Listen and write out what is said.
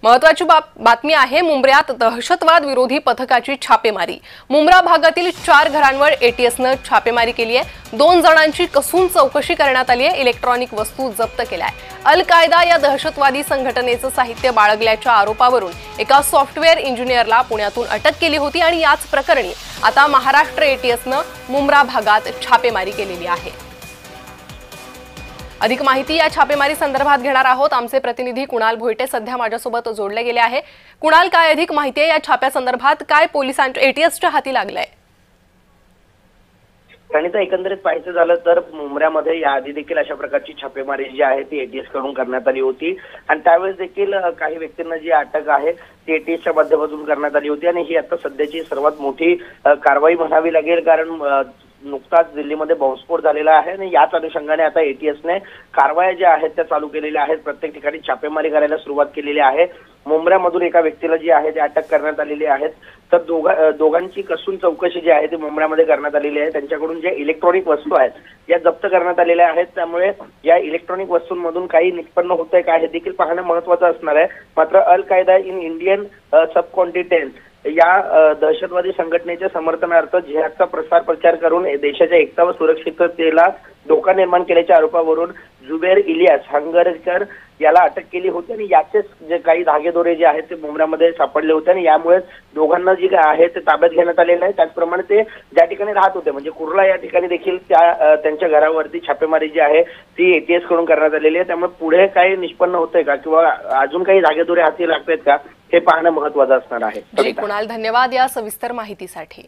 महत्त्वाची बातमी आहे। मुंब्र्यात दहशतवाद विरोधी पथकाची छापेमारी। मुंब्रा भागातील 4 घरांवर एटीएसने छापेमारी केली आहे। 2 जणांची कसून चौकशी करण्यात आली आहे। इलेक्ट्रॉनिक वस्तू जप्त केल्या आहे। अल कायदा या दहशतवादी संघटनेचं साहित्य बाळगल्याच्या आरोपावरून एका सॉफ्टवेअर इंजिनियरला पुण्यातून अटक केली होती आणि याच प्रकरणी आता महाराष्ट्र एटीएसने मुंब्रा भागात छापेमारी केलेली आहे। अधिक माहिती या छापेमारी संदर्भात घेणार आहोत। आमचे प्रतिनिधी कुणाल भोईटे सध्या माझ्यासोबत जोडले गेले आहे। कुणाल, काय अधिक माहिती आहे या छाप्या संदर्भात? काय पोलिसांच्या एटीएसच्या हाती लागलंय? प्रणिता, एकंदरीत पाहायचं झालं तर मुंब्र्यामध्ये याआधी देखील अशा प्रकारची छापेमारी जी आहे ती एटीएस कडून करण्यात आली होती आणि त्यावेळेस देखील काही व्यक्तींना जी अटक आहे ती एटीएसच्या माध्यमातून करण्यात आली होती आणि ही आता सध्याची सर्वात मोठी कारवाई म्हणावी लागेल, कारण नुकताच दिल्लीमध्ये बॉम्बस्फोट झालेला आहे आणि याच अनुषंगाने आता एटीएसने कारवाया ज्या आहेत त्या चालू केलेल्या आहेत। प्रत्येक ठिकाणी छापेमारी करायला सुरुवात केलेली आहे। मुंब्र्यामधून एका व्यक्तीला जी आहे ते अटक करण्यात आलेली आहे, तर दोघांची कसून चौकशी जी आहे ती मुंब्र्यामध्ये करण्यात आलेली आहे। त्यांच्याकडून जे इलेक्ट्रॉनिक वस्तू आहेत या जप्त करण्यात आलेल्या आहेत, त्यामुळे या इलेक्ट्रॉनिक वस्तूंमधून काही निष्पन्न होतंय का हे देखील पाहणं महत्त्वाचं असणार आहे। मात्र अल कायदा इन इंडियन सबकॉन्टिनेंट या दहशतवादी संघटनेच्या समर्थनार्थ जिहादचा प्रसार प्रचार करून देशाच्या एकता व सुरक्षिततेला धोका निर्माण केल्याच्या आरोपावरून जुबेर इलियास हंगरकर याला अटक केली होती आणि याचेच जे काही धागेदोरे जे आहेत ते मुंब्र्यामध्ये सापडले होते आणि यामुळे दोघांना जी आहे ते ताब्यात घेण्यात आलेलं आहे। त्याचप्रमाणे ते ज्या ठिकाणी राहत होते म्हणजे कुर्ला या ठिकाणी देखील त्यांच्या घरावरती छापेमारी जी आहे ती एटीएस कडून करण्यात आलेली आहे। त्यामुळे पुढे काही निष्पन्न होतंय का किंवा अजून काही धागेदोरे हाती लागतायत का हे पाहणं महत्त्वाचं असणार आहे। कुणाल, धन्यवाद या सविस्तर माहितीसाठी।